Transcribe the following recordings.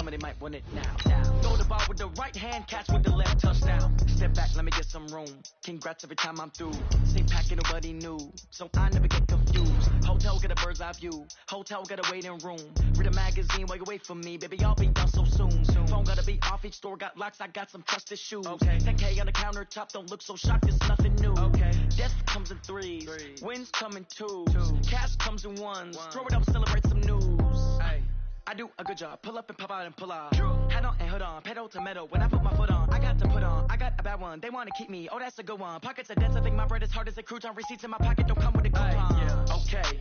somebody might want it now. Throw the ball with the right hand, catch with the left, touchdown. Step back, let me get some room. Congrats every time I'm through. Same packet, nobody knew, so I never get confused. Hotel get a bird's eye view. Hotel got a waiting room. Read a magazine while you wait for me, baby. I'll be done so soon. Phone gotta be off. Each store got locks. I got some trusted shoes. 10K on the countertop. Don't look so shocked. It's nothing new. Death comes in threes. Wins come in twos. Cash comes in ones. Throw it up, celebrate some news. I do a good job. Pull up and pop out and pull out. Head on and hood on. Pedal to metal. When I put my foot on, I got to put on. I got a bad one. They want to keep me. Oh, that's a good one. Pockets are dense. I think my bread is hard as a crouton. Receipts in my pocket don't come with a coupon. Okay.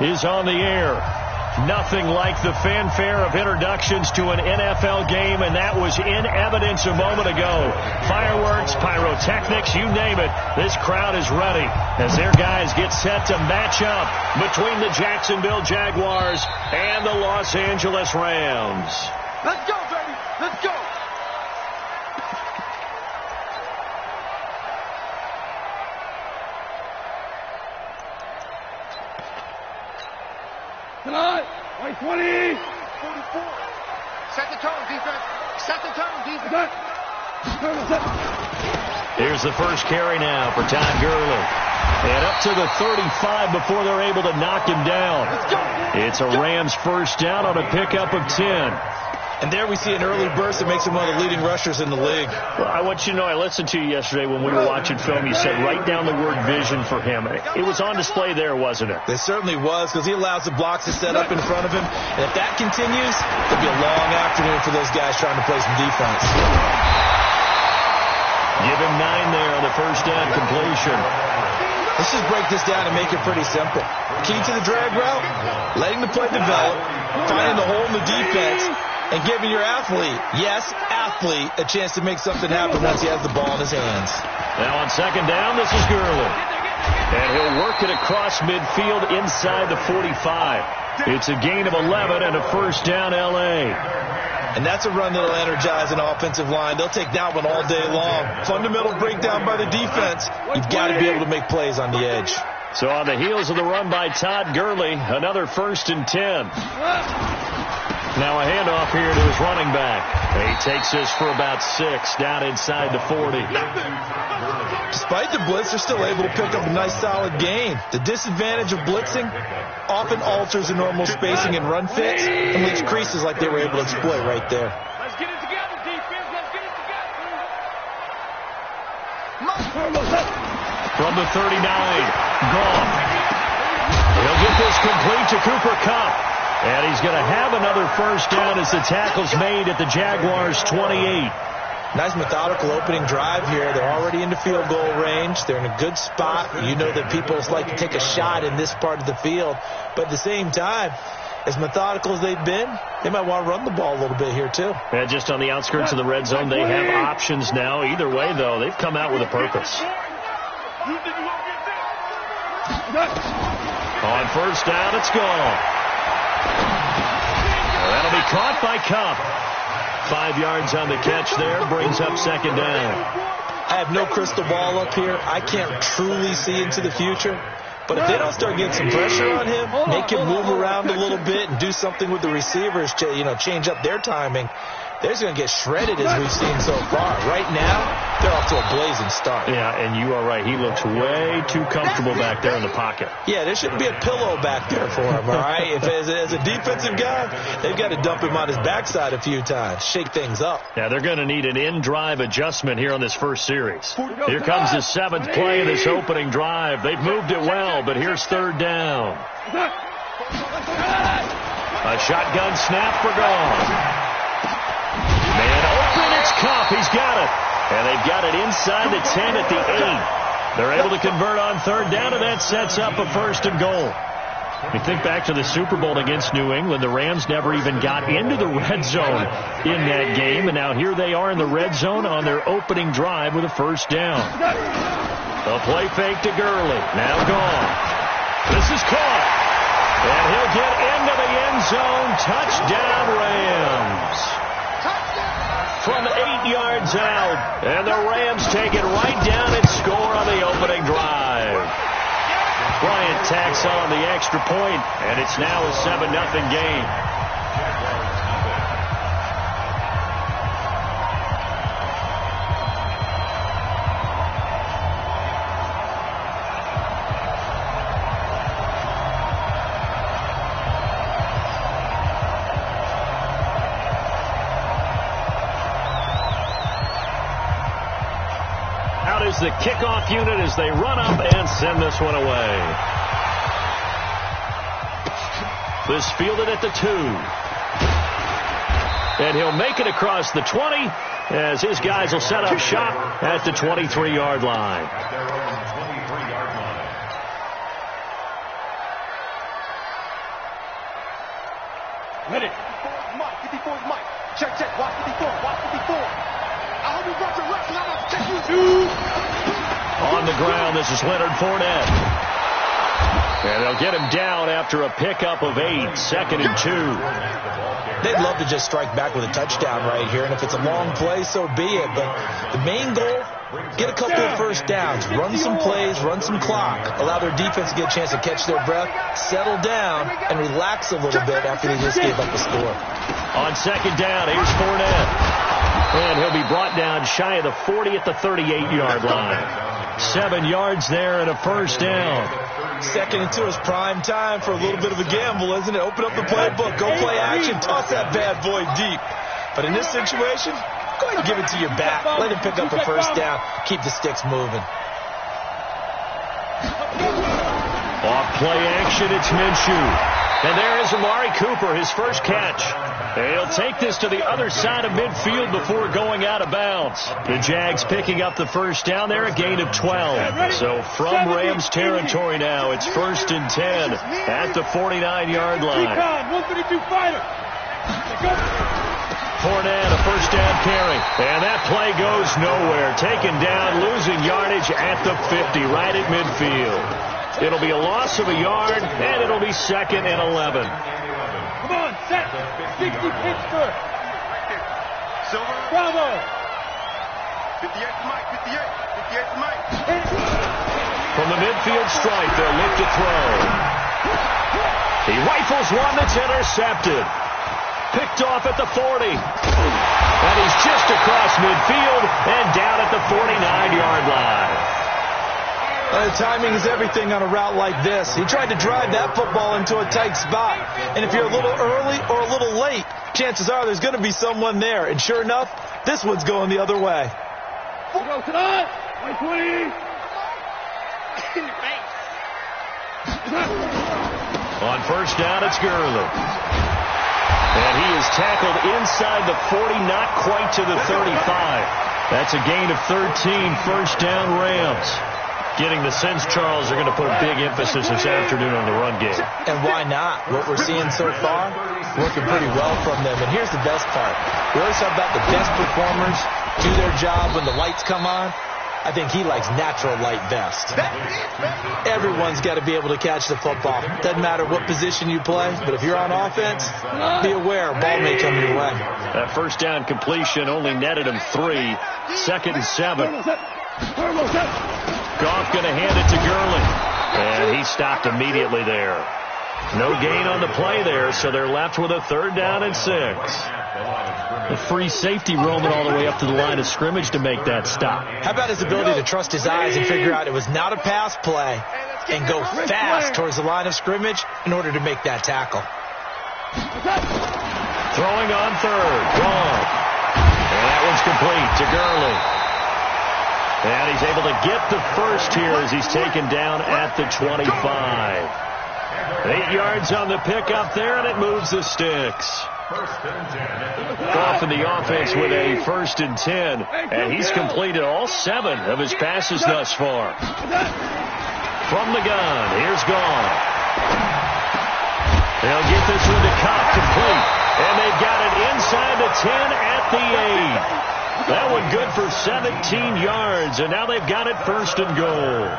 Is on the air. Nothing like the fanfare of introductions to an NFL game, and that was in evidence a moment ago. Fireworks, pyrotechnics, you name it. This crowd is ready as their guys get set to match up between the Jacksonville Jaguars and the Los Angeles Rams. Let's go, baby. Let's go. Tonight, white 20. 44. Set the tone, defense. Set the tone, defense. Here's the first carry now for Todd Gurley. And up to the 35 before they're able to knock him down. It's a Rams first down on a pickup of 10. And there we see an early burst that makes him one of the leading rushers in the league. Well, I want you to know, I listened to you yesterday when we were watching film. You said write down the word vision for him. It was on display there, wasn't it? It certainly was, because he allows the blocks to set up in front of him. And if that continues, it'll be a long afternoon for those guys trying to play some defense. Give him 9 there on the first down completion. Let's just break this down and make it pretty simple. Key to the drag route, letting the play develop, finding the hole in the defense, and giving your athlete, yes, athlete, a chance to make something happen once he has the ball in his hands. Now on second down, this is Gurley. And he'll work it across midfield inside the 45. It's a gain of 11 and a first down L.A. And that's a run that'll energize an offensive line. They'll take that one all day long. Fundamental breakdown by the defense. You've got to be able to make plays on the edge. So on the heels of the run by Todd Gurley, another 1st and 10. Now a handoff here to his running back. He takes this for about 6 down inside the 40. Despite the blitz, they're still able to pick up a nice solid gain. The disadvantage of blitzing often alters the normal spacing and run fits and leaves creases like they were able to exploit right there. Let's get it together, defense. Let's get it together. From the 39, gone. He'll get this complete to Cooper Kupp. And he's going to have another first down as the tackle's made at the Jaguars' 28. Nice methodical opening drive here. They're already into field goal range. They're in a good spot. You know that people like to take a shot in this part of the field. But at the same time, as methodical as they've been, they might want to run the ball a little bit here too. And just on the outskirts of the red zone, they have options now. Either way, though, they've come out with a purpose. On first down, it's gone. That'll be caught by Kupp. 5 yards on the catch there, brings up second down. I have no crystal ball up here. I can't truly see into the future. But if they don't start getting some pressure on him, make him move around a little bit and do something with the receivers to, change up their timing, they're just going to get shredded as we've seen so far. Right now, they're off to a blazing start. Yeah, and you are right. He looks way too comfortable back there in the pocket. Yeah, there shouldn't be a pillow back there for him, all right? If as a defensive guy, they've got to dump him on his backside a few times, shake things up. Yeah, they're going to need an in-drive adjustment here on this first series. Here comes the 7th play of this opening drive. They've moved it well, but here's third down. A shotgun snap for gone. Man open, it's Kupp. He's got it. And they've got it inside the 10 at the 8. They're able to convert on third down, and that sets up a first and goal. You think back to the Super Bowl against New England, the Rams never even got into the red zone in that game, and now here they are in the red zone on their opening drive with a first down. A play fake to Gurley. Now gone. This is caught. And he'll get into the end zone. Touchdown, Rams. yards out. And the Rams take it right down and score on the opening drive. Bryant tacks on the extra point, and it's now a 7-0 game. Out is the kickoff unit as they run up and send this one away. This fielded at the 2. And he'll make it across the 20 as his guys will set up shop at the 23-yard line. Ready. 54 is Mike. Check, watch 54, watch 54. I hope you brought your reps and I'm going to check you. On the ground, this is Leonard Fournette. And they'll get him down after a pickup of 8, 2nd and 2. They'd love to just strike back with a touchdown right here, and if it's a long play, so be it. But the main goal, get a couple of first downs, run some plays, run some clock, allow their defense to get a chance to catch their breath, settle down, and relax a little bit after they just gave up a score. On 2nd down, here's Fournette. And he'll be brought down shy of the 40 at the 38-yard line. 7 yards there and a first down. 2nd and 2 is prime time for a little bit of a gamble, isn't it? Open up the playbook, go play action, toss that bad boy deep. But in this situation, go ahead and give it to your back. Let him pick up a first down. Keep the sticks moving. Off play action, it's Minshew. And there is Amari Cooper, his first catch. And he'll take this to the other side of midfield before going out of bounds. The Jags picking up the first down there, a gain of 12. So from Rams territory now, it's 1st and 10 at the 49-yard line. 152 fighter. Fournette, a first down carry. And that play goes nowhere. Taken down, losing yardage at the 50, right at midfield. It'll be a loss of a yard, and it'll be 2nd and 11. Come on, set. 60 Pittsburgh. Silver. Bravo. 58 to Mike. 58 to Mike. From the midfield stripe, they'll look to throw. He rifles one that's intercepted. Picked off at the 40. And he's just across midfield and down at the 49-yard line. Timing is everything on a route like this. He tried to drive that football into a tight spot. And if you're a little early or a little late, chances are there's going to be someone there. And sure enough, this one's going the other way. Go to the 20. On first down, it's Gurley. And he is tackled inside the 40, not quite to the 35. That's a gain of 13, first down Rams. Getting the sense, Charles, they're going to put a big emphasis this afternoon on the run game. And why not? What we're seeing so far, working pretty well from them. And here's the best part. We always talk about the best performers do their job when the lights come on. I think he likes natural light best. Everyone's got to be able to catch the football. Doesn't matter what position you play, but if you're on offense, be aware a ball may come your way. That first down completion only netted him 3. 2nd and 7. Goff going to hand it to Gurley. And he stopped immediately there. No gain on the play there, so they're left with a 3rd down and 6. The free safety roaming all the way up to the line of scrimmage to make that stop. How about his ability to trust his eyes and figure out it was not a pass play and go fast towards the line of scrimmage in order to make that tackle. Throwing on 3rd. Gone. And that one's complete to Gurley. And he's able to get the first here as he's taken down at the 25. 8 yards on the pickup there, and it moves the sticks. Goff in the offense with a 1st and 10, and he's completed all 7 of his passes thus far. From the gun, here's Goff. They'll get this one to Cobb, complete, and they've got it inside the 10 at the 8. That one good for 17 yards, and now they've got it 1st and goal.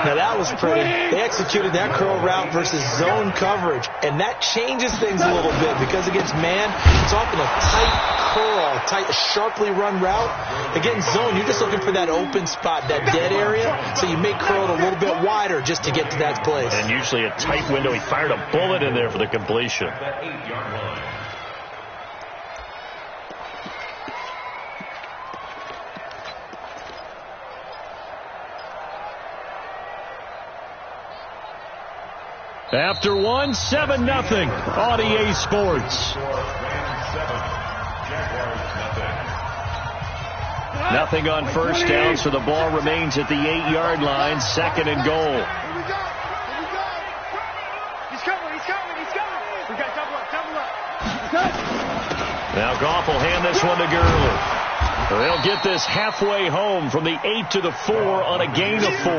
Now that was pretty. They executed that curl route versus zone coverage, and that changes things a little bit because against man, it's often a tight curl, tight, sharply run route. Against zone, you're just looking for that open spot, that dead area, so you may curl it a little bit wider just to get to that place. And usually a tight window. He fired a bullet in there for the completion. After one, 7-0 on EA Sports. Nothing on first down, so the ball remains at the 8-yard line, 2nd and goal. Here we go. He's coming. We got double up. Now Goff will hand this one to Gurley. They'll get this halfway home from the 8 to the 4 on a gain of 4.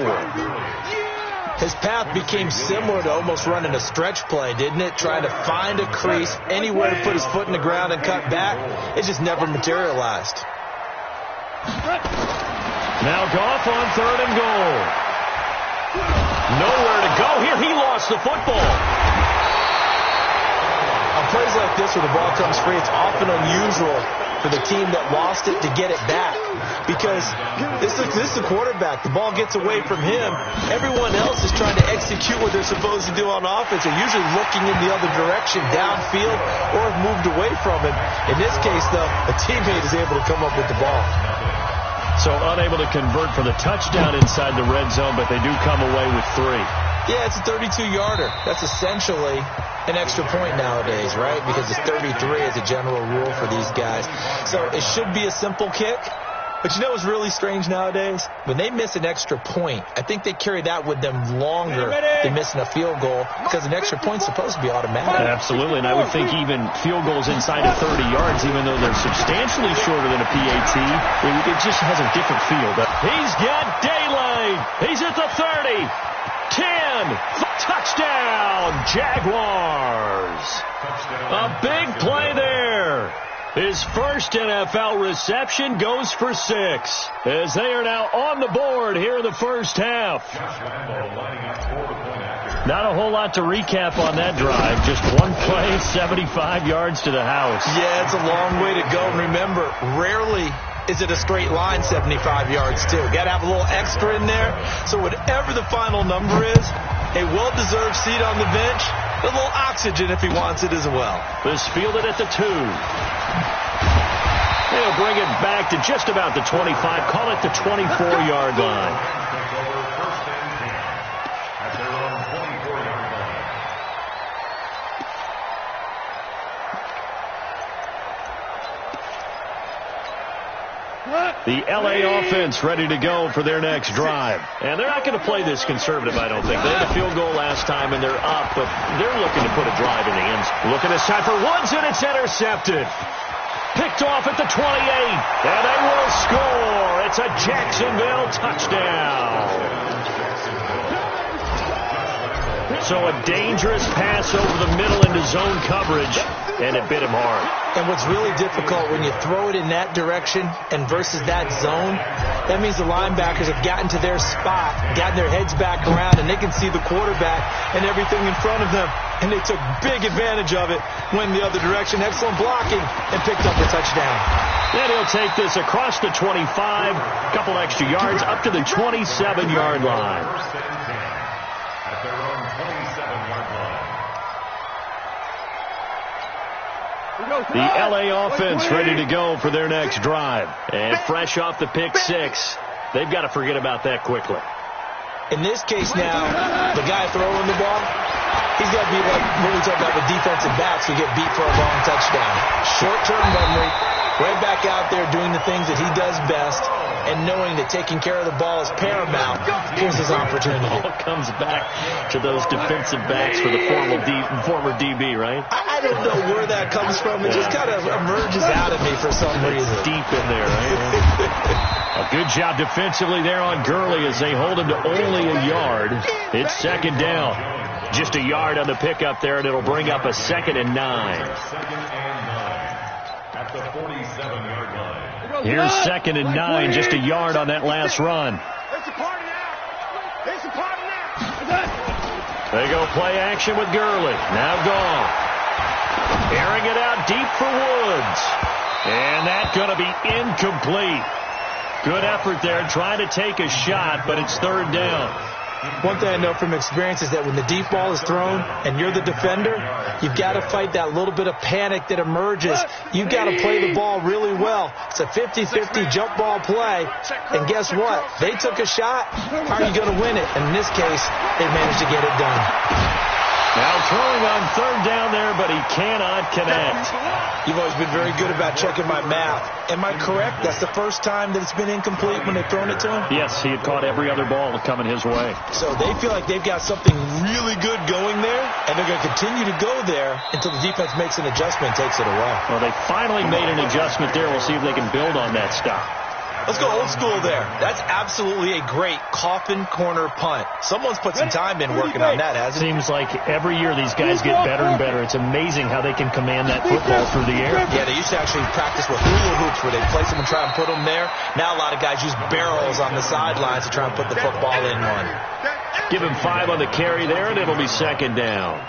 His path became similar to almost running a stretch play, didn't it? Trying to find a crease, anywhere to put his foot in the ground and cut back. It just never materialized. Now Goff on 3rd and goal. Nowhere to go here. He lost the football. On plays like this where the ball comes free, it's often unusual for the team that lost it to get it back. Because this is the quarterback. The ball gets away from him. Everyone else is trying to execute what they're supposed to do on offense. They're usually looking in the other direction, downfield, or have moved away from it. In this case, though, a teammate is able to come up with the ball. So unable to convert for the touchdown inside the red zone, but they do come away with 3. Yeah, it's a 32-yarder. That's essentially an extra point nowadays, right? Because it's 33 as a general rule for these guys. So it should be a simple kick. But you know what's really strange nowadays? When they miss an extra point, I think they carry that with them longer than missing a field goal because an extra point's supposed to be automatic. Absolutely, and I would think even field goals inside of 30 yards, even though they're substantially shorter than a PAT, it just has a different feel. He's got daylight. He's at the 30. 10. Touchdown, Jaguars. A big play there. His first NFL reception goes for 6 as they are now on the board here in the first half. Not a whole lot to recap on that drive. Just one play, 75 yards to the house. Yeah, it's a long way to go. And remember, rarely is it a straight line 75 yards, too. Got to have a little extra in there. So whatever the final number is, a well-deserved seat on the bench, a little oxygen if he wants it as well. This fielded at the 2. They'll bring it back to just about the 25. Call it the 24-yard line. The L.A. offense ready to go for their next drive. And they're not going to play this conservative, I don't think. They had a field goal last time, and they're up, but they're looking to put a drive in the end. Looking this time for Woods, and it's intercepted. Picked off at the 28, and they will score. It's a Jacksonville touchdown. So a dangerous pass over the middle into zone coverage, and it bit him hard. And what's really difficult when you throw it in that direction and versus that zone, that means the linebackers have gotten to their spot, gotten their heads back around, and they can see the quarterback and everything in front of them. And they took big advantage of it, went the other direction, excellent blocking, and picked up the touchdown. Then he'll take this across the 25, a couple extra yards, up to the 27-yard line. The L.A. offense ready to go for their next drive. And fresh off the pick 6, they've got to forget about that quickly. In this case now, the guy throwing the ball, he's got to be like when we talk about the defensive backs who get beat for a long touchdown. Short-term memory, right back out there doing the things that he does best, and knowing that taking care of the ball is paramount. Here's his opportunity. It all comes back to those defensive backs for the former DB, right? I don't know where that comes from. It just kind of emerges out of me for some reason. It's deep in there, right? A good job defensively there on Gurley as they hold him to only a yard. It's second down. Just a yard on the pickup there, and it'll bring up a 2nd and 9. At the 47-yard line. Here's 2nd and 9, just a yard on that last run. It's a party now. It's a They go play action with Gurley. Now gone. Airing it out deep for Woods. And that's going to be incomplete. Good effort there trying to take a shot, but it's third down. One thing I know from experience is that when the deep ball is thrown and you're the defender, you've got to fight that little bit of panic that emerges. You've got to play the ball really well. It's a 50-50 jump ball play. And guess what? They took a shot. How are you going to win it? And in this case, they managed to get it done. Now throwing on third down there, but he cannot connect. You've always been very good about checking my math. Am I correct? That's the first time that it's been incomplete when they've thrown it to him? Yes, he had caught every other ball coming his way. So they feel like they've got something really good going there, and they're going to continue to go there until the defense makes an adjustment and takes it away. Well, they finally made an adjustment there. We'll see if they can build on that stop. Let's go old school there. That's absolutely a great coffin corner punt. Someone's put some time in working on that, hasn't it? Seems like every year these guys get better and better. It's amazing how they can command that football through the air. Yeah, they used to actually practice with hula hoops where they'd place them and try and put them there. Now a lot of guys use barrels on the sidelines to try and put the football in one. Give him 5 on the carry there, and it'll be second down.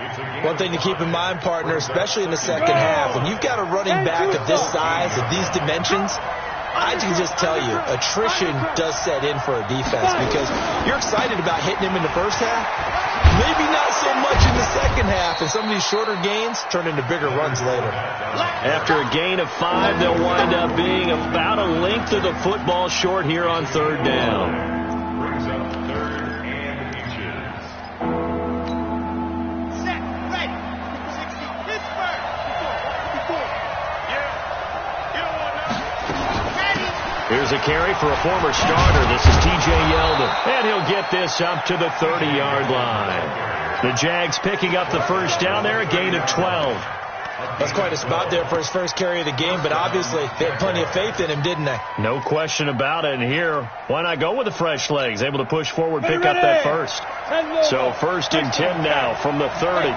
One thing to keep in mind, partner, especially in the second half, when you've got a running back of this size, of these dimensions, I can just tell you, attrition does set in for a defense because you're excited about hitting him in the first half. Maybe not so much in the second half, and some of these shorter gains turn into bigger runs later. After a gain of 5, they'll wind up being about a length of the football short here on third down. Here's a carry for a former starter. This is T.J. Yeldon. And he'll get this up to the 30-yard line. The Jags picking up the first down there, a gain of 12. That's quite a spot there for his first carry of the game, but obviously they had plenty of faith in him, didn't they? No question about it. And here, why not go with the fresh legs? Able to push forward, pick up that first. So first and 10 now from the 30.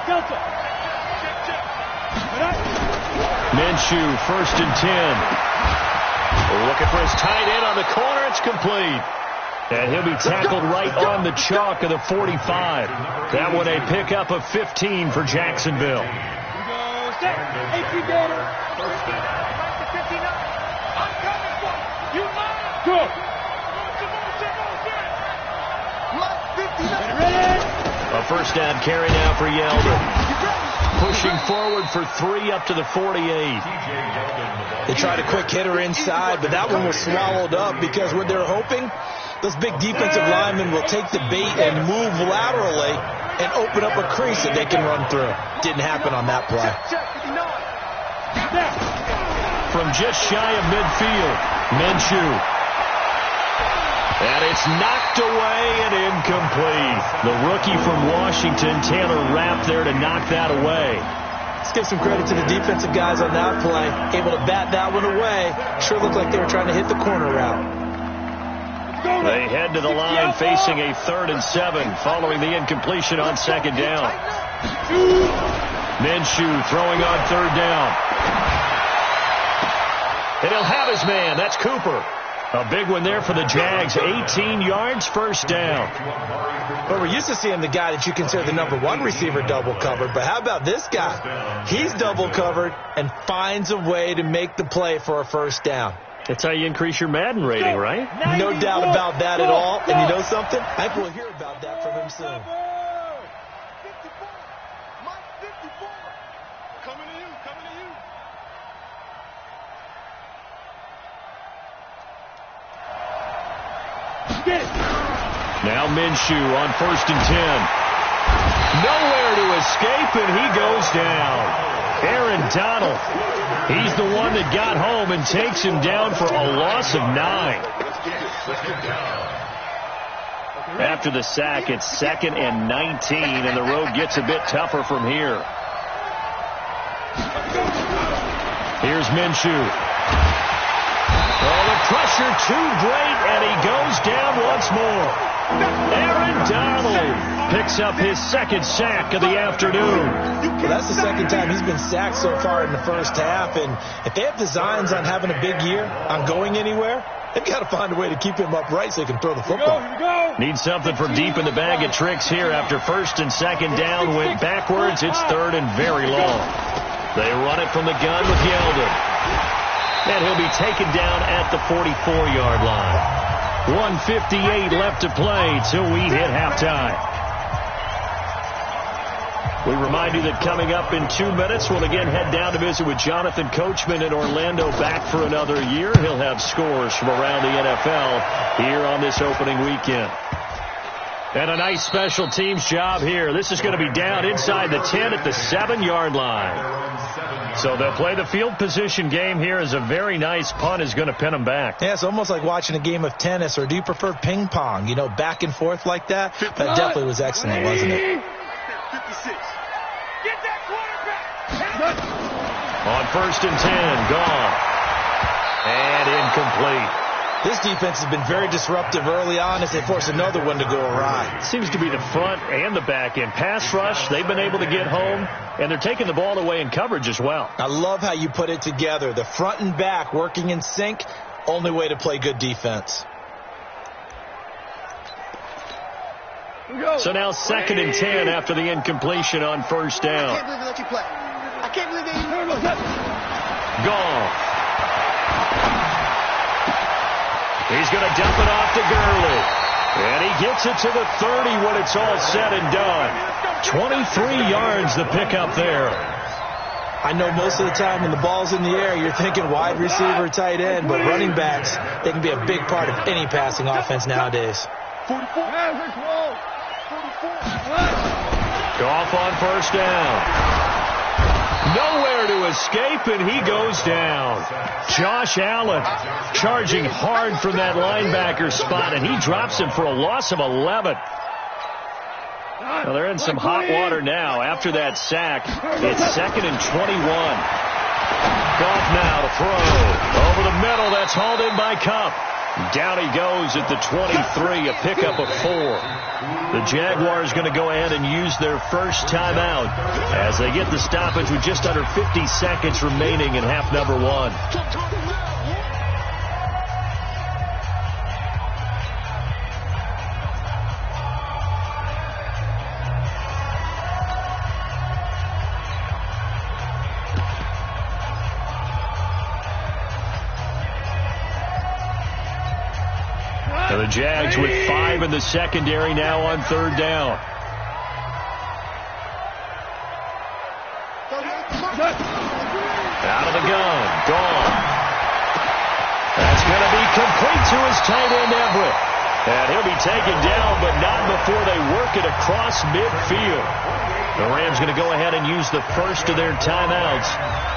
Minshew, first and 10. Looking for his tight end on the corner. It's complete. And he'll be tackled right on the chalk of the 45. That one a pickup of 15 for Jacksonville. A first down carry now for Yeldon. Pushing forward for 3 up to the 48. They tried a quick hitter inside, but that one was swallowed up because what they're hoping, those big defensive linemen will take the bait and move laterally and open up a crease that they can run through. Didn't happen on that play. From just shy of midfield, Minshew. And it's knocked away and incomplete. The rookie from Washington, Taylor Rapp, there to knock that away. Let's give some credit to the defensive guys on that play. Able to bat that one away. Sure looked like they were trying to hit the corner route. They head to the line facing a 3rd and 7 following the incompletion on second down. Minshew throwing on third down. And he'll have his man. That's Cooper. A big one there for the Jags. 18 yards, first down. Well, we're used to seeing the guy that you consider the number 1 receiver double covered. But how about this guy? He's double covered and finds a way to make the play for a first down. That's how you increase your Madden rating, right? No doubt about that at all. And you know something? I think we'll hear about that from him soon. Now Minshew on 1st and 10. Nowhere to escape, and he goes down. Aaron Donald, he's the one that got home and takes him down for a loss of 9. After the sack, it's 2nd and 19, and the road gets a bit tougher from here. Here's Minshew. Oh, the pressure too great, and he goes down once more. Aaron Donald picks up his 2nd sack of the afternoon. Well, that's the 2nd time he's been sacked so far in the first half, and if they have designs on having a big year, on going anywhere, They've got to find a way to keep him upright so he can throw the football. Here we go. Need something from deep in the bag of tricks here after first and second down went backwards. It's third and very long. They run it from the gun with Yeldon. And he'll be taken down at the 44-yard line. 1:58 left to play till we hit halftime. We remind you that coming up in 2 minutes, we'll again head down to visit with Jonathan Coachman in Orlando, back for another year. He'll have scores from around the NFL here on this opening weekend. And a nice special teams job here. This is going to be down inside the 10 at the 7-yard line. So they'll play the field position game here as a very nice punt is going to pin them back. Yeah, it's almost like watching a game of tennis, or do you prefer ping pong? You know, back and forth like that? That definitely was excellent, wasn't it? 56. Get that quarterback. On first and 10, gone. And incomplete. This defense has been very disruptive early on as they force another one to go awry. Seems to be the front and the back end. Pass rush, they've been able to get home, and they're taking the ball away in coverage as well. I love how you put it together. The front and back working in sync, only way to play good defense. So now second and 10 after the incompletion on first down. I can't believe they let you play. I can't believe they Gone. He's going to dump it off to Gurley. And he gets it to the 30 when it's all said and done. 23 yards the pickup there. I know most of the time when the ball's in the air, you're thinking wide receiver, tight end, but running backs, they can be a big part of any passing offense nowadays. 44. Goff on first down. Nowhere to escape, and he goes down. Josh Allen charging hard from that linebacker spot, and he drops him for a loss of 11. Well, they're in some hot water now after that sack. It's second and 21. Goff now to throw. Over the middle, that's hauled in by Kupp. Down he goes at the 23, a pickup of 4. The Jaguars going to go ahead and use their first timeout as they get the stoppage with just under 50 seconds remaining in half number 1. The Jags with 5 in the secondary now on third down. Out of the gun. Gone. That's going to be complete to his tight end, Everett. And he'll be taken down, but not before they work it across midfield. The Rams going to go ahead and use the first of their timeouts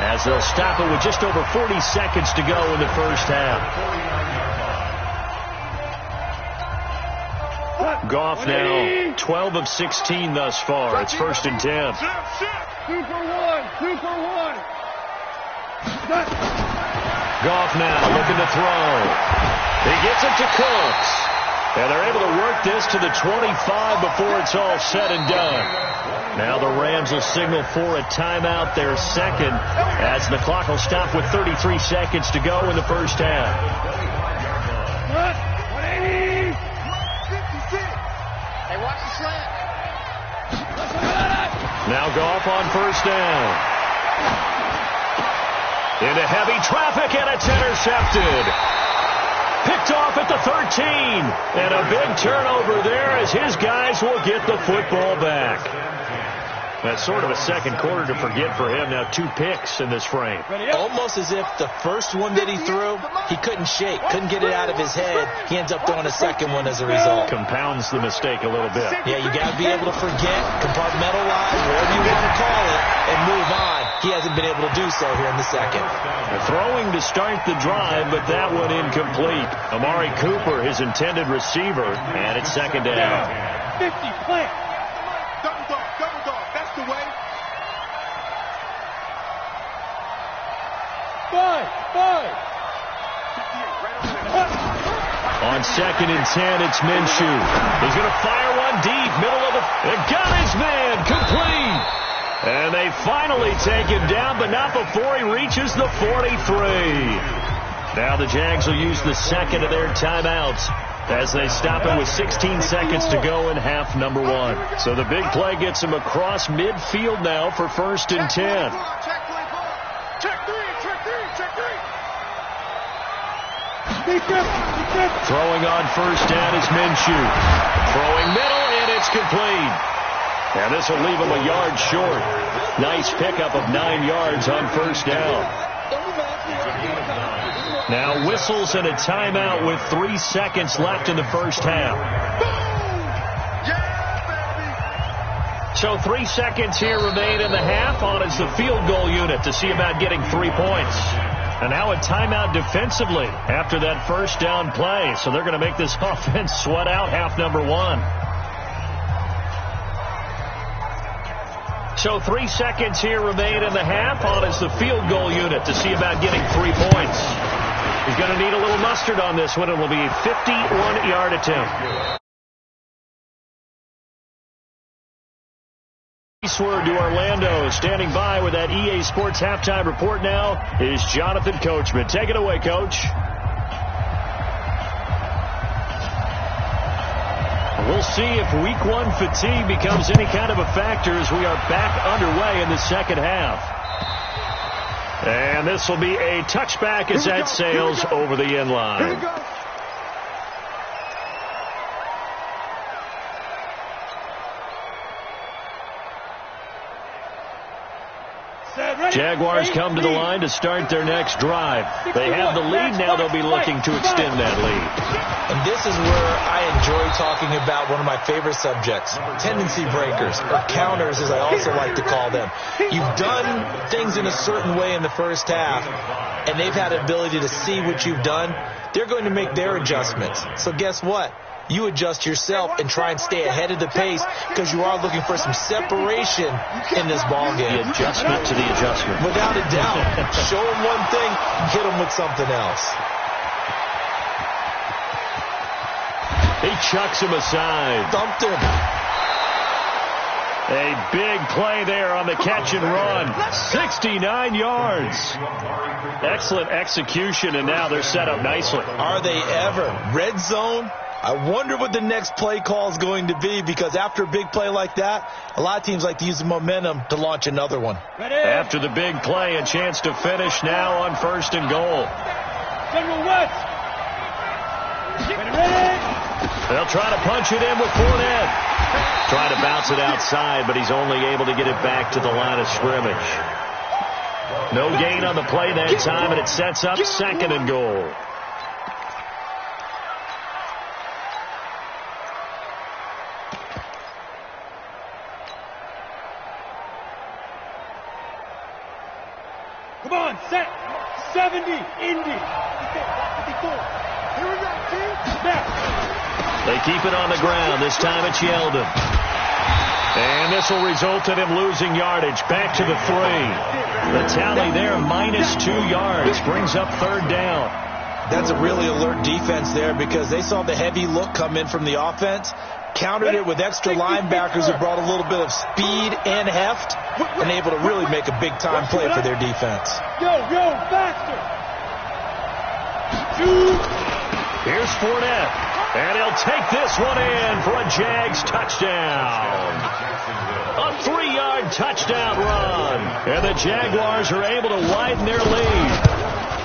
as they'll stop it with just over 40 seconds to go in the first half. Goff now 12 of 16 thus far. It's first and 10. 2 for 1. 2 for 1. Goff now looking to throw. He gets it to Cooks. And they're able to work this to the 25 before it's all said and done. Now the Rams will signal for a timeout, their second, as the clock will stop with 33 seconds to go in the first half. 180. Hey, watch the slant. Now Goff on first down. Into heavy traffic, and it's intercepted. Picked off at the 13. And a big turnover there as his guys will get the football back. That's sort of a second quarter to forget for him. Now 2 picks in this frame. Almost as if the first one that he threw, he couldn't shake, couldn't get it out of his head. He ends up throwing a second one as a result. Compounds the mistake a little bit. Yeah, you got to be able to forget, compartmentalize, whatever you want to call it, and move on. He hasn't been able to do so here in the second. Throwing to start the drive, but that one incomplete. Amari Cooper, his intended receiver, and it's second down. 50, plant. Double dog. That's the way. 5. On second and 10, it's Minshew. He's going to fire one deep, middle of the... Got his man, complete. And they finally take him down, but not before he reaches the 43. Now the Jags will use the second of their timeouts as they stop it with 16 seconds to go in half number 1. So the big play gets them across midfield now for 1st and 10. Throwing on 1st down is Minshew. Throwing middle, and it's complete. And this will leave him a yard short. Nice pickup of 9 yards on 1st down. Now whistles and a timeout with 3 seconds left in the 1st half. So 3 seconds here remain in the half on as the field goal unit to see about getting 3 points. And now a timeout defensively after that 1st down play. So they're going to make this offense sweat out half number 1. So 3 seconds here remain in the half on as the field goal unit to see about getting 3 points. He's going to need a little mustard on this one. It will be a 51-yard attempt. Eastward to Orlando. Standing by with that EA Sports halftime report now is Jonathan Coachman. Take it away, Coach. We'll see if week 1 fatigue becomes any kind of a factor as we are back underway in the second half. And this will be a touchback as that sails over the end line. Jaguars come to the line to start their next drive. They have the lead. Now they'll be looking to extend that lead. And this is where I enjoy talking about one of my favorite subjects, tendency breakers, or counters as I also like to call them. You've done things in a certain way in the 1st half, and they've had the ability to see what you've done. They're going to make their adjustments. So guess what? You adjust yourself and try and stay ahead of the pace because you are looking for some separation in this ball game. The adjustment to the adjustment. Without a doubt. Show them one thing, hit them with something else. He chucks him aside. Thumped him. A big play there on the catch and run. 69 yards. Excellent execution, and now they're set up nicely. Are they ever? Red zone? I wonder what the next play call is going to be, because after a big play like that, a lot of teams like to use the momentum to launch another one. After the big play, a chance to finish now on 1st and goal. They'll try to punch it in with Fournette. Trying to bounce it outside, but he's only able to get it back to the line of scrimmage. No gain on the play that time, and it sets up 2nd and goal. Come on, set. 70, Indy. 54. Here we go, team. Snap. They keep it on the ground. This time it's Yeldon. And this will result in him losing yardage. Back to the 3. The tally there, -2 yards. Brings up 3rd down. That's a really alert defense there because they saw the heavy look come in from the offense, countered it with extra linebackers who brought a little bit of speed and heft, and able to really make a big-time play for their defense. Yo, faster. Here's Fournette, and he'll take this one in for a Jags touchdown. A 3-yard touchdown run, and the Jaguars are able to widen their lead.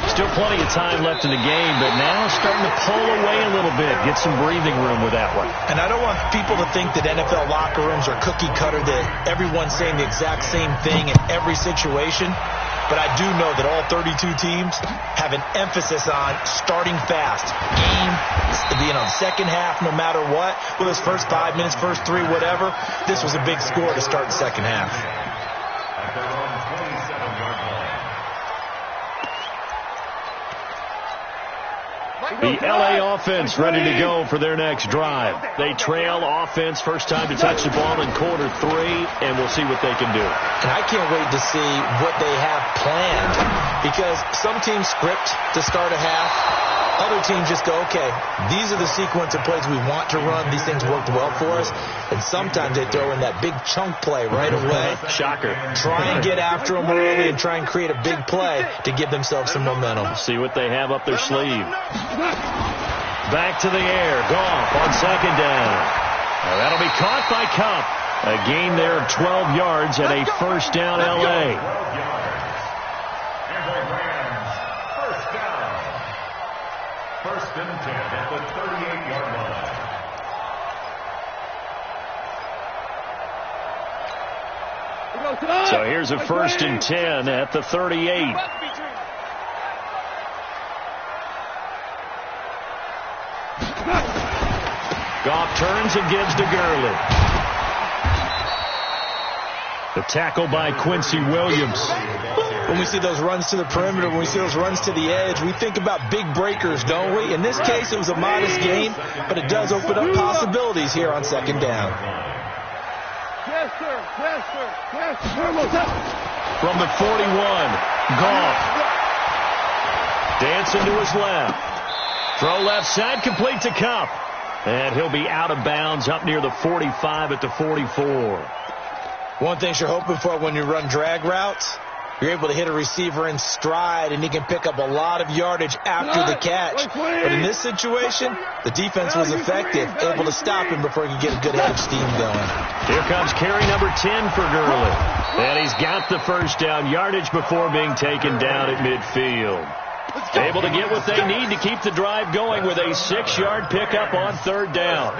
Still plenty of time left in the game, but now starting to pull away a little bit. Get some breathing room with that one. And I don't want people to think that NFL locker rooms are cookie cutter, that everyone's saying the exact same thing in every situation. But I do know that all 32 teams have an emphasis on starting fast. Game, second half, no matter what. Whether it's first 5 minutes, first 3, whatever. This was a big score to start the second half. The LA offense ready to go for their next drive. They trail offense, first time to touch the ball in quarter 3, and we'll see what they can do. And I can't wait to see what they have planned, because some teams script to start a half, Other teams just go, okay, these are the sequence of plays we want to run. These things worked well for us. And sometimes they throw in that big chunk play right away. Shocker. Try and get after them early and try and create a big play to give themselves some momentum. See what they have up their sleeve. Back to the air. Goff on second down. Now that'll be caught by Kupp. A gain there of 12 yards and a first down L.A. First and 10 at the 38-yard line. So here's a first and 10 at the 38. Goff turns and gives to Gurley. The tackle by Quincy Williams. When we see those runs to the perimeter, when we see those runs to the edge, we think about big breakers, don't we? In this case, it was a modest gain, but it does open up possibilities here on second down. Yes, sir. Yes, sir. Yes, sir. From the 41, Goff. Dancing to his left. Throw left side, complete to Kupp. And he'll be out of bounds up near the 45 at the 44. One thing you're hoping for when you run drag routes, you're able to hit a receiver in stride, and he can pick up a lot of yardage after the catch. But in this situation, the defense was effective, able to stop him before he could get a good head of steam going. Here comes carry number 10 for Gurley. And he's got the first down yardage before being taken down at midfield. Able to get what they need to keep the drive going with a 6-yard pickup on third down.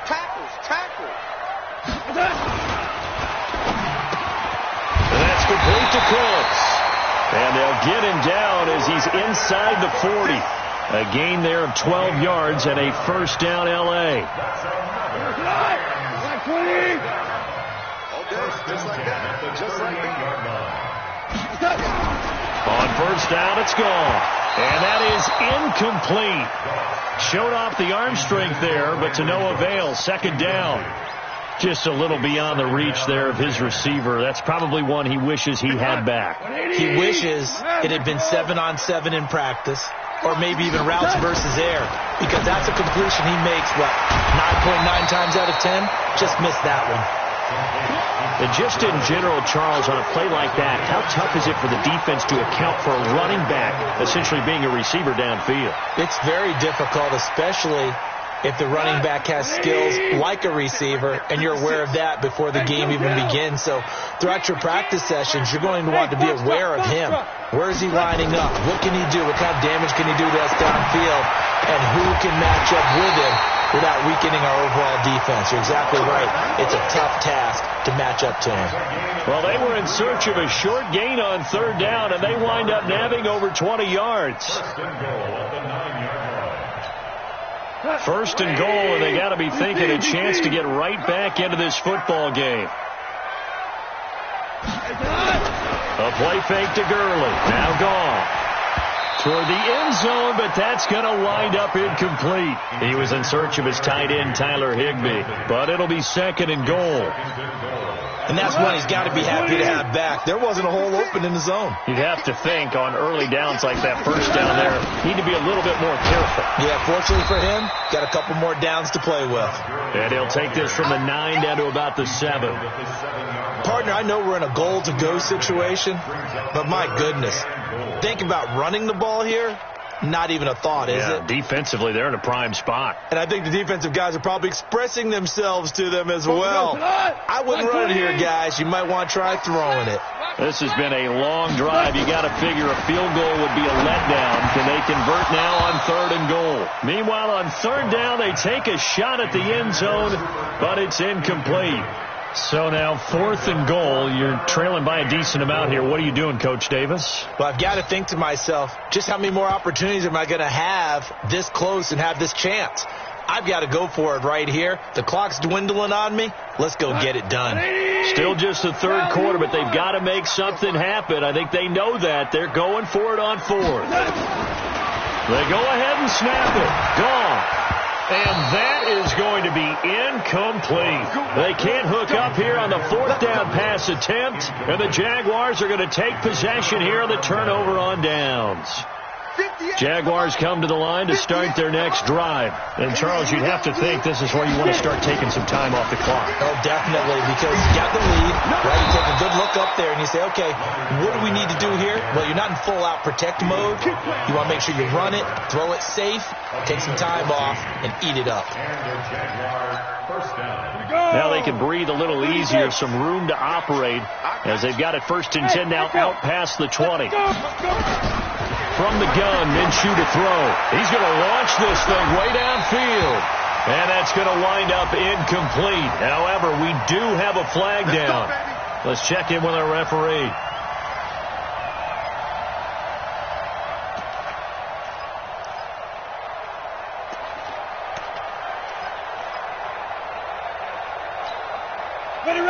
Tackles. And that's complete to Cooks. And they'll get him down as he's inside the 40. A gain there of 12 yards and a first down L.A. On first down, it's gone. And that is incomplete. Showed off the arm strength there, but to no avail. Second down. Just a little beyond the reach there of his receiver. That's probably one he wishes he had back. He wishes it had been 7-on-7 in practice, or maybe even routes versus air, because that's a completion he makes, 9.9 times out of 10? Just missed that one. And just in general, Charles, on a play like that, how tough is it for the defense to account for a running back essentially being a receiver downfield? It's very difficult, especially if the running back has skills like a receiver, and you're aware of that before the game even begins. So throughout your practice sessions, you're going to want to be aware of him. Where is he lining up? What can he do? What kind of damage can he do to us downfield? And who can match up with him without weakening our overall defense? You're exactly right. It's a tough task to match up to him. Well, they were in search of a short gain on third down, and they wind up nabbing over 20 yards. First and goal, and they got to be thinking a chance to get right back into this football game. A play fake to Gurley. Now gone. Toward the end zone, but that's going to wind up incomplete. He was in search of his tight end, Tyler Higbee, but it'll be second and goal. And that's one he's got to be happy to have back. There wasn't a hole open in the zone. You'd have to think on early downs like that first down there, need to be a little bit more careful. Yeah, fortunately for him, got a couple more downs to play with. And he'll take this from the 9 down to about the 7. Partner, I know we're in a goal-to-go situation, but my goodness, think about running the ball here. Not even a thought, is it? Defensively, they're in a prime spot. And I think the defensive guys are probably expressing themselves to them as well. I wouldn't run it here, guys. You might want to try throwing it. This has been a long drive. You got to figure a field goal would be a letdown. Can they convert now on third and goal? Meanwhile, on third down, they take a shot at the end zone, but it's incomplete. So now fourth and goal. You're trailing by a decent amount here. What are you doing, Coach Davis? Well, I've got to think to myself, just how many more opportunities am I going to have this close and have this chance? I've got to go for it right here. The clock's dwindling on me. Let's go get it done. Still just the third quarter, but they've got to make something happen. I think they know that. They're going for it on fourth. They go ahead and snap it. Gone. And that is going to be incomplete. They can't hook up here on the fourth down pass attempt, and the Jaguars are going to take possession here on the turnover on downs. Jaguars come to the line to start their next drive. And, Charles, you'd have to think this is where you want to start taking some time off the clock. Oh, definitely, because you got the lead, right? You take a good look up there, and you say, okay, what do we need to do here? Well, you're not in full-out protect mode. You want to make sure you run it, throw it safe, take some time off, and eat it up. Now they can breathe a little easier, some room to operate, as they've got it 1st and 10 now out past the 20. From the gun, Minshew to throw. He's going to launch this thing way downfield. And that's going to wind up incomplete. However, we do have a flag down. Let's check in with our referee.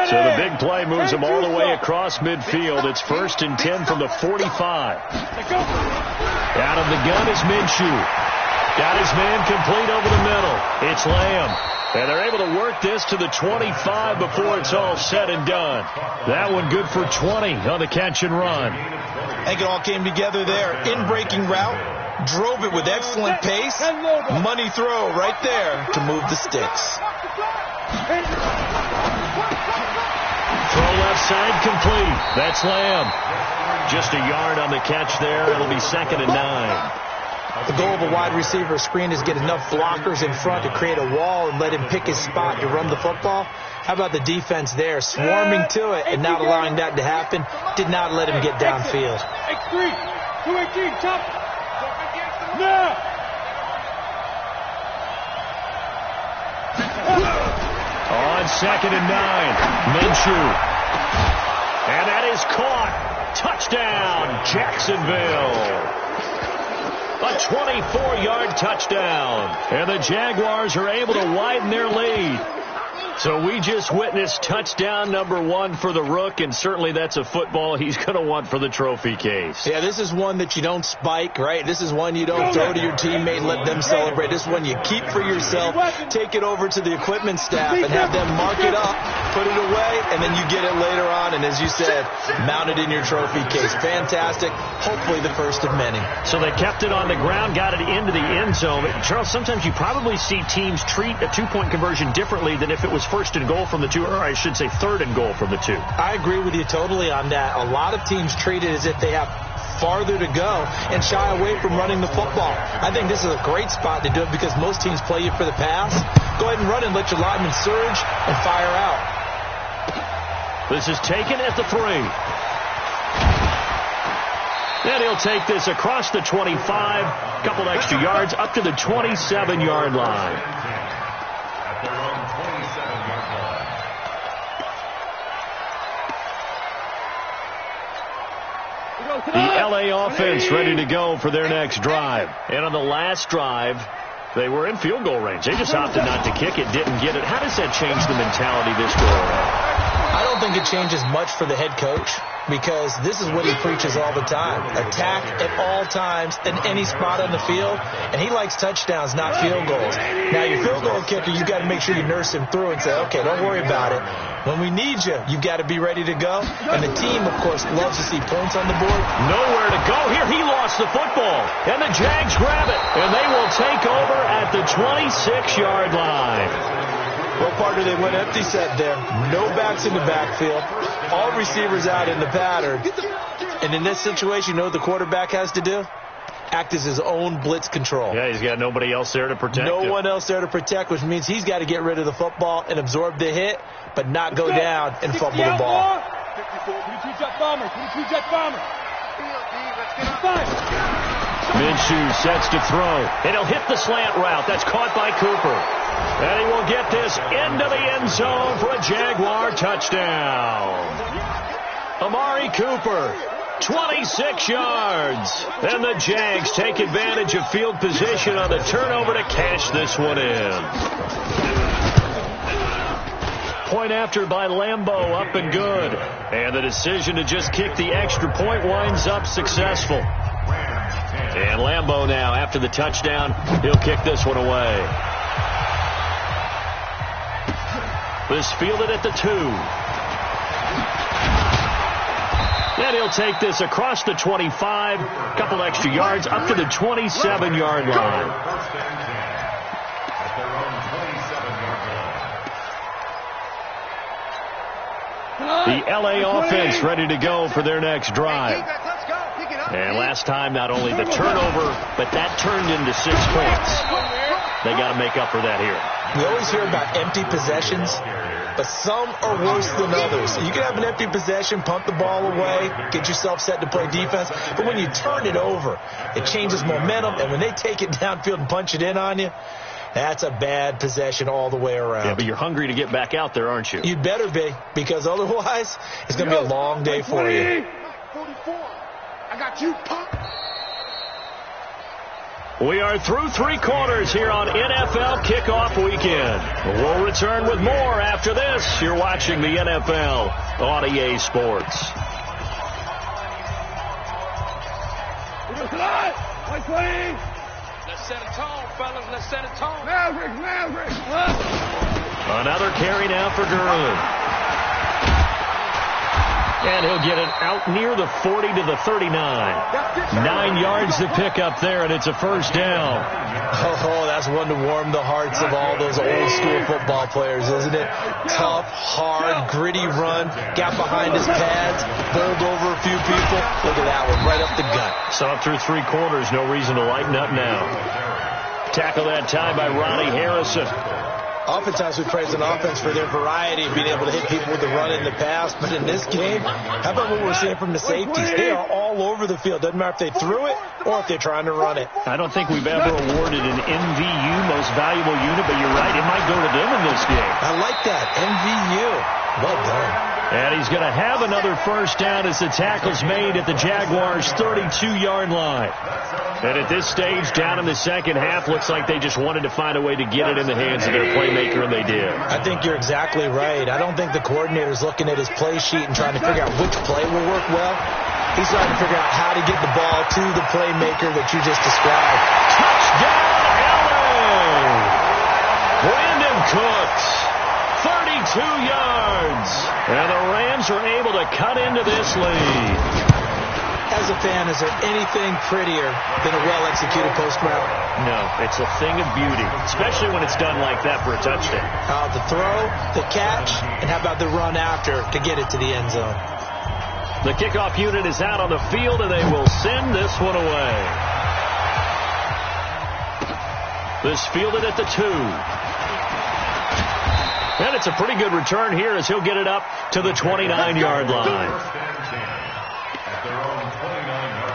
So the big play moves them all the way across midfield. It's 1st and 10 from the 45. Out of the gun is Minshew. Got his man complete over the middle. It's Lamb. And they're able to work this to the 25 before it's all said and done. That one good for 20 on the catch and run. I think it all came together there. In-breaking route. Drove it with excellent pace. Money throw right there to move the sticks. Throw left side complete. That's Lamb. Just a yard on the catch there. It'll be 2nd and 9. The goal of a wide receiver screen is get enough blockers in front to create a wall and let him pick his spot to run the football. How about the defense there, swarming to it and not allowing that to happen? Did not let him get downfield. X3, 218, chop. No. On 2nd and 9, Minshew. And that is caught. Touchdown, Jacksonville. A 24-yard touchdown. And the Jaguars are able to widen their lead. So we just witnessed touchdown number 1 for the Rook, and certainly that's a football he's going to want for the trophy case. Yeah, this is one that you don't spike, right? This is one you don't throw to your teammate and let them celebrate. This is one you keep for yourself, take it over to the equipment staff and have them mark it up, put it away, and then you get it later on, and as you said, mount it in your trophy case. Fantastic. Hopefully the first of many. So they kept it on the ground, got it into the end zone. Charles, sometimes you probably see teams treat a two-point conversion differently than if it was 1st and goal from the 2, or I should say 3rd and goal from the 2. I agree with you totally on that. A lot of teams treat it as if they have farther to go and shy away from running the football. I think this is a great spot to do it because most teams play you for the pass. Go ahead and run and let your linemen surge and fire out. This is taken at the 3. And he'll take this across the 25, a couple extra yards up to the 27-yard line. The LA offense ready to go for their next drive. And on the last drive, they were in field goal range. They just opted not to kick it, didn't get it. How does that change the mentality this go around? I don't think it changes much for the head coach because this is what he preaches all the time. Attack at all times in any spot on the field, and he likes touchdowns, not field goals. Now, your field goal kicker, you've got to make sure you nurse him through and say, okay, don't worry about it. When we need you, you've got to be ready to go. And the team, of course, loves to see points on the board. Nowhere to go here. He lost the football. And the Jags grab it. And they will take over at the 26-yard line. Well, partner, they went empty set there. No backs in the backfield. All receivers out in the pattern. And in this situation, you know what the quarterback has to do? Act as his own blitz control. Yeah, he's got nobody else there to protect him. No one else there to protect, which means he's got to get rid of the football and absorb the hit, but not go down and fumble the ball. 22 jet bomber, 22 jet bomber. Minshew sets to throw, and he'll hit the slant route. That's caught by Cooper. And he will get this into the end zone for a Jaguar touchdown. Amari Cooper, 26 yards. And the Jags take advantage of field position on the turnover to cash this one in. Point after by Lambeau, up and good. And the decision to just kick the extra point winds up successful. And Lambeau now, after the touchdown, he'll kick this one away. This fielded at the 2. And he'll take this across the 25, a couple extra yards, up to the 27-yard line. First and 10 at their own 27-yard line. The LA offense ready to go for their next drive. And last time, not only the turnover, but that turned into 6 points. They got to make up for that here. We always hear about empty possessions, but some are worse than others. You can have an empty possession, punt the ball away, get yourself set to play defense, but when you turn it over, it changes momentum, and when they take it downfield and punch it in on you, that's a bad possession all the way around. Yeah, but you're hungry to get back out there, aren't you? You'd better be, because otherwise, it's going to be a long day for you. 44. I got you, punk. We are through 3 quarters here on NFL Kickoff Weekend. We'll return with more after this. You're watching the NFL on EA Sports. Let's set a tone, fellas. Let's set a tone. Mavericks. Another carry now for Gurley. And he'll get it out near the 40 to the 39. 9 yards to pick up there, and it's a first down. Oh, that's one to warm the hearts of all those old school football players, isn't it? Tough, hard, gritty run. Got behind his pads, bowled over a few people. Look at that one, right up the gut. So through 3 quarters, no reason to lighten up now. Tackle that time by Ronnie Harrison. Oftentimes we praise an offense for their variety of being able to hit people with the run in the past, but in this game, how about what we're seeing from the safeties? They are all over the field. Doesn't matter if they threw it or if they're trying to run it. I don't think we've ever awarded an MVU, most valuable unit, but you're right, it might go to them in this game. I like that, MVU. Well done. And he's going to have another first down as the tackle's made at the Jaguars' 32-yard line. And at this stage, down in the second half, looks like they just wanted to find a way to get it in the hands of their playmaker, and they did. I think you're exactly right. I don't think the coordinator's looking at his play sheet and trying to figure out which play will work well. He's trying to figure out how to get the ball to the playmaker that you just described. Touchdown, LA! Brandon Cooks, 32 yards. And the Rams are able to cut into this lead. As a fan, is there anything prettier than a well-executed post route? No, it's a thing of beauty, especially when it's done like that for a touchdown. The throw, the catch, and how about the run after to get it to the end zone? The kickoff unit is out on the field, and they will send this one away. This fielded at the 2. And it's a pretty good return here as he'll get it up to the 29-yard line. First and 10 at their own 29-yard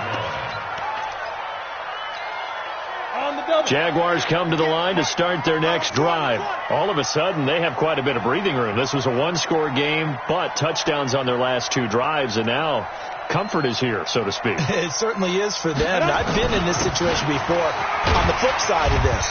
line. Jaguars come to the line to start their next drive. All of a sudden, they have quite a bit of breathing room. This was a 1-score game, but touchdowns on their last 2 drives, and now comfort is here, so to speak. It certainly is for them. I've been in this situation before on the flip side of this.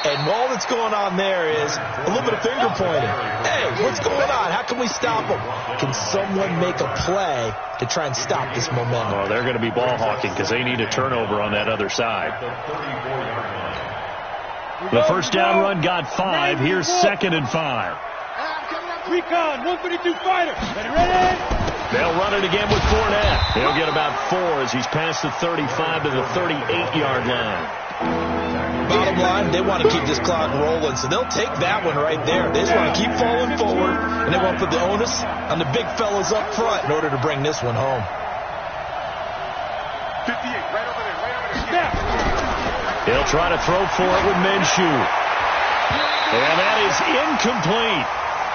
And all that's going on there is a little bit of finger pointing. Hey, what's going on? How can we stop them? Can someone make a play to try and stop this momentum? Well, they're going to be ball hawking because they need a turnover on that other side. The first down run got 5. Here's 2nd and 5. Recon, 132 fighter. Ready? They'll run it again with Fournette. He'll get about 4 as he's past the 35 to the 38-yard line. Bottom line, they want to keep this clock rolling, so they'll take that one right there. They just want to keep falling forward, and they want to put the onus on the big fellas up front in order to bring this one home. 58, right over there. He'll try to throw for it with Minshew. And that is incomplete.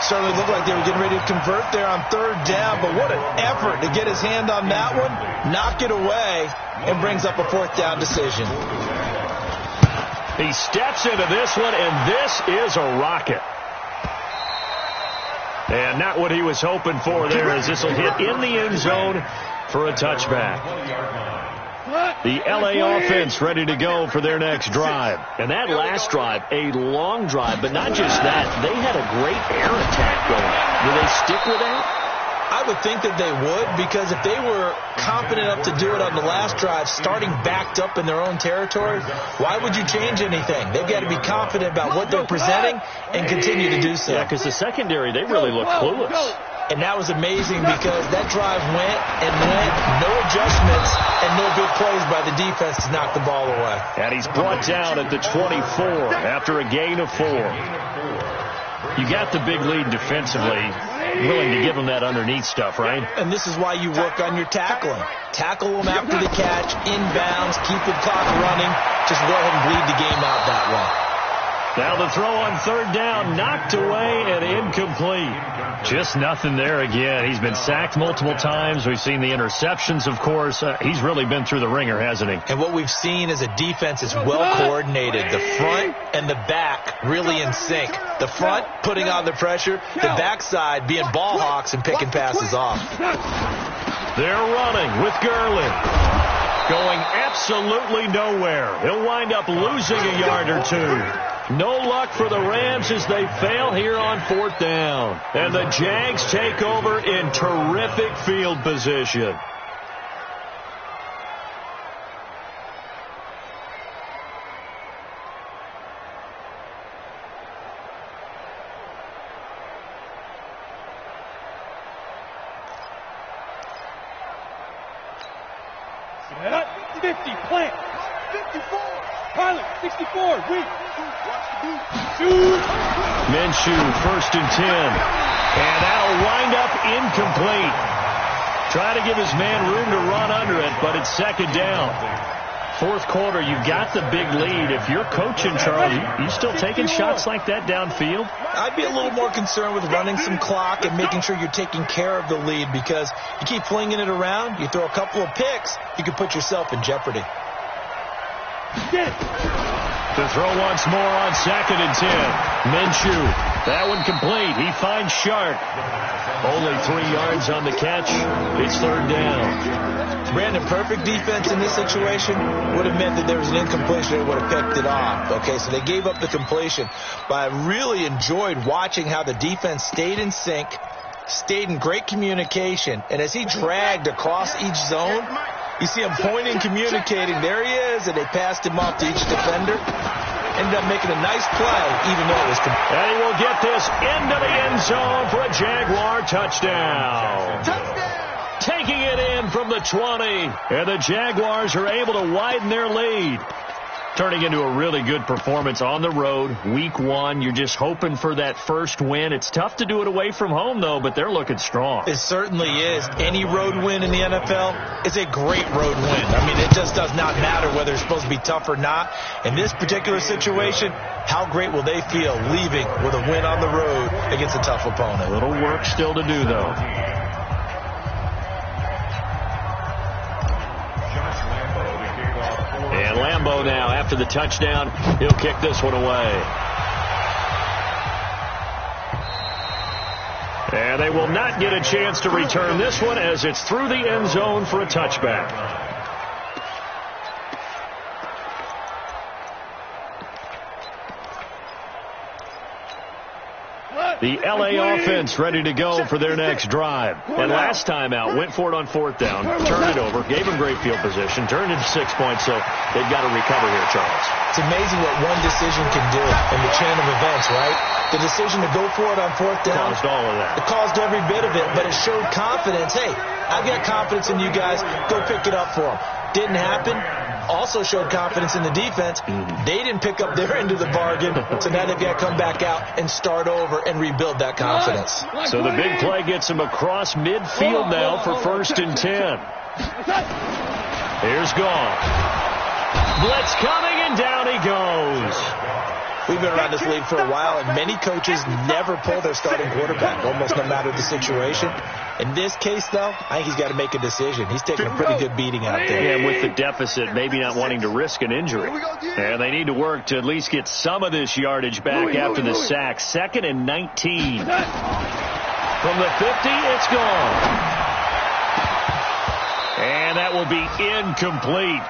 Certainly looked like they were getting ready to convert there on 3rd down, but what an effort to get his hand on that one, knock it away, and brings up a 4th down decision. He steps into this one, and this is a rocket. And not what he was hoping for there, as this will hit in the end zone for a touchback. The LA offense ready to go for their next drive. And that last drive, a long drive, but not just that. They had a great air attack going. Do they stick with that? I would think that they would, because if they were confident enough to do it on the last drive, starting backed up in their own territory, why would you change anything? They've got to be confident about what they're presenting and continue to do so. Yeah, because the secondary, they really look clueless. And that was amazing because that drive went and went, no adjustments, and no big plays by the defense to knock the ball away. And he's brought down at the 24 after a gain of 4. You got the big lead defensively, willing to give them that underneath stuff, right? And this is why you work on your tackling. Tackle them after the catch, inbounds, keep the clock running. Just go ahead and bleed the game out that way. Now the throw on third down, knocked away and incomplete. Just nothing there again. He's been sacked multiple times. We've seen the interceptions, of course. He's really been through the ringer, hasn't he? And what we've seen is a defense is well coordinated. The front and the back really in sync. The front putting on the pressure, the backside being ball hawks and picking passes off. They're running with Gurley. Going absolutely nowhere. He'll wind up losing a yard or two. No luck for the Rams as they fail here on fourth down. And the Jags take over in terrific field position. Set up, 50, plant. 54, pilot, 64, weak. Minshew, 1st and 10. And that'll wind up incomplete. Try to give his man room to run under it, but it's 2nd down. 4th quarter, you got the big lead. If you're coaching, Charles, you still taking shots like that downfield? I'd be a little more concerned with running some clock and making sure you're taking care of the lead, because you keep flinging it around, you throw a couple of picks, you can put yourself in jeopardy. To throw once more on 2nd and 10. Minshew, that one complete. He finds Sharp. Only 3 yards on the catch. It's 3rd down. Brandon, perfect defense in this situation would have meant that there was an incompletion. They would have picked it off. Okay, so they gave up the completion. But I really enjoyed watching how the defense stayed in sync, stayed in great communication, and as he dragged across each zone, you see him pointing, communicating. There he is, and they passed him off to each defender. Ended up making a nice play, even though it was... And he will get this into the end zone for a Jaguar touchdown. Taking it in from the 20. And the Jaguars are able to widen their lead. Turning into a really good performance on the road. Week 1, you're just hoping for that first win. It's tough to do it away from home, though, but they're looking strong. It certainly is. Any road win in the NFL is a great road win. I mean, it just does not matter whether it's supposed to be tough or not. In this particular situation, how great will they feel leaving with a win on the road against a tough opponent? A little work still to do, though. And Lambeau now, after the touchdown, he'll kick this one away. And they will not get a chance to return this one as it's through the end zone for a touchback. The LA offense ready to go for their next drive. And last time out, went for it on 4th down, turned it over, gave them great field position, turned it 6 points, so they've got to recover here, Charles. It's amazing what one decision can do in the chain of events, right? The decision to go for it on 4th down. Caused all of that. It caused every bit of it, but it showed confidence. Hey, I've got confidence in you guys. Go pick it up for them. Didn't happen. Also showed confidence in the defense. They didn't pick up their end of the bargain, so now they've got to come back out and start over and rebuild that confidence. So the big play gets him across midfield now for 1st and 10. Here's Gone. Blitz coming, and down he goes. We've been around this league for a while, and many coaches never pull their starting quarterback, almost no matter the situation. In this case, though, I think he's got to make a decision. He's taking a pretty good beating out there. Yeah, with the deficit, maybe not wanting to risk an injury. And they need to work to at least get some of this yardage back after the sack. 2nd and 19. From the 50, it's gone. And that will be incomplete.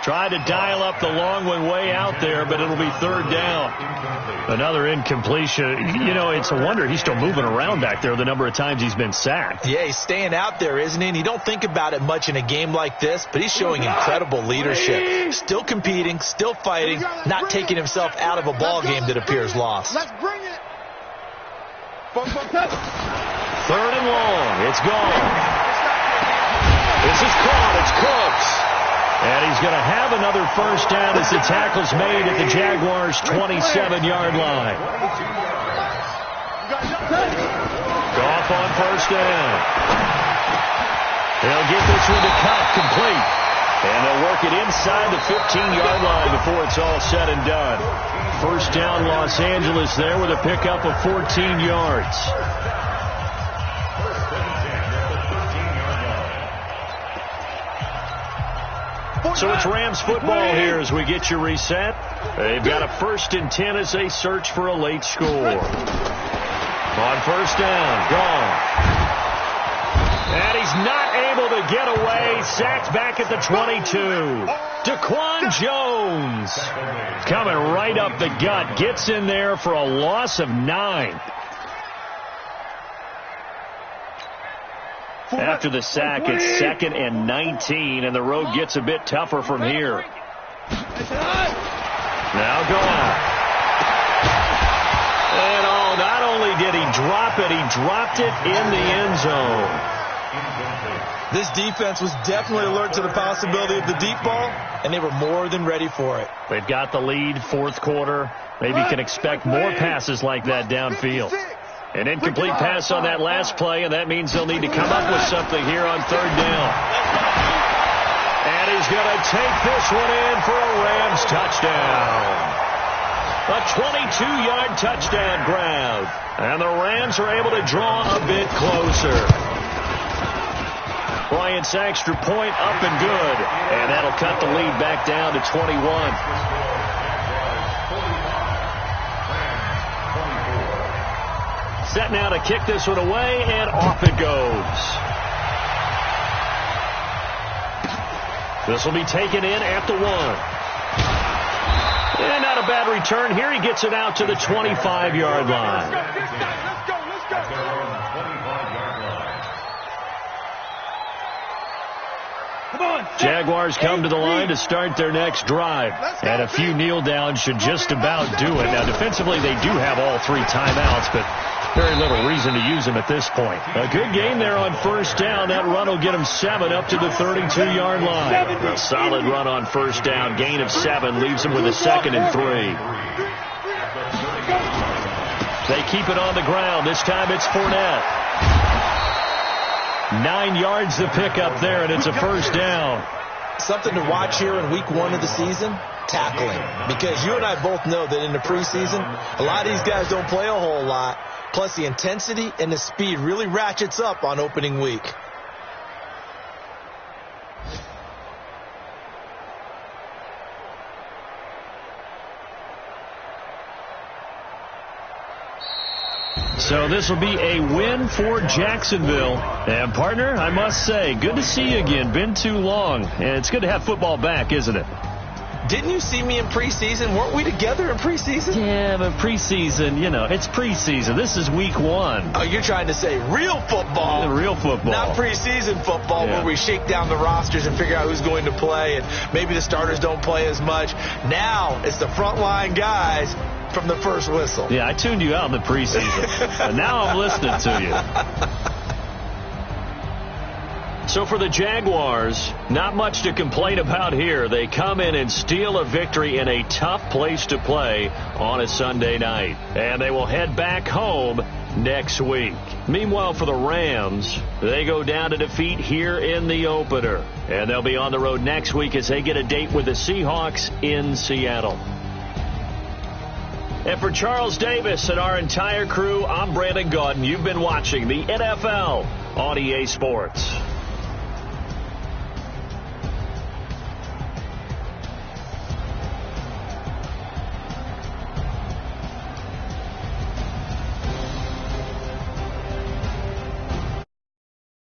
Tried to dial up the long one way out there, but it'll be third down. Another incompletion. You know, it's a wonder he's still moving around back there the number of times he's been sacked. Yeah, he's staying out there, isn't he? And you don't think about it much in a game like this, but he's showing incredible leadership. Still competing, still fighting, not taking himself out of a ball game that appears lost. Let's bring it. Third and long. It's gone. This is caught. It's close. And he's going to have another first down as the tackle's made at the Jaguars' 27-yard line. Goff on first down. They'll get this one to Cup, complete. And they'll work it inside the 15-yard line before it's all said and done. First down, Los Angeles there with a pickup of 14 yards. So it's Rams football here as we get you reset. They've got a 1st and 10 as they search for a late score. On first down, gone. And he's not able to get away. Sacked back at the 22. Daquan Jones coming right up the gut. Gets in there for a loss of 9. After the sack, it's 2nd and 19, and the road gets a bit tougher from here. Now gone. And not only did he drop it, he dropped it in the end zone. This defense was definitely alert to the possibility of the deep ball, and they were more than ready for it. They've got the lead, 4th quarter. Maybe can expect more passes like that downfield. An incomplete pass on that last play, and that means they'll need to come up with something here on third down. And he's going to take this one in for a Rams touchdown. A 22-yard touchdown grab. And the Rams are able to draw a bit closer. Bryant's extra point up and good. And that'll cut the lead back down to 21. Set now to kick this one away, and off it goes. This will be taken in at the 1. And not a bad return here. He gets it out to the 25-yard line. Let's go. Jaguars come to the line to start their next drive. And a few kneel downs should just about do it. Now, defensively, they do have all 3 timeouts, but very little reason to use them at this point. A good game there on first down. That run will get them 7 up to the 32-yard line. A solid run on first down. Gain of 7 leaves them with a 2nd and 3. They keep it on the ground. This time it's Fournette. 9 yards to pick up there, and it's a first down. Something to watch here in week 1 of the season, tackling. Because you and I both know that in the preseason, a lot of these guys don't play a whole lot. Plus, the intensity and the speed really ratchets up on opening week. So this will be a win for Jacksonville. And, partner, I must say, good to see you again. Been too long. And it's good to have football back, isn't it? Didn't you see me in preseason? Weren't we together in preseason? Yeah, but preseason, you know, it's preseason. This is week 1. Oh, you're trying to say real football. Real football. Not preseason football where we shake down the rosters and figure out who's going to play, and maybe the starters don't play as much. Now it's the frontline guys from the first whistle. Yeah, I tuned you out in the preseason. And now I'm listening to you. So for the Jaguars, not much to complain about here. They come in and steal a victory in a tough place to play on a Sunday night. And they will head back home next week. Meanwhile, for the Rams, they go down to defeat here in the opener. And they'll be on the road next week as they get a date with the Seahawks in Seattle. And for Charles Davis and our entire crew, I'm Brandon Gaudin. You've been watching the NFL on EA Sports.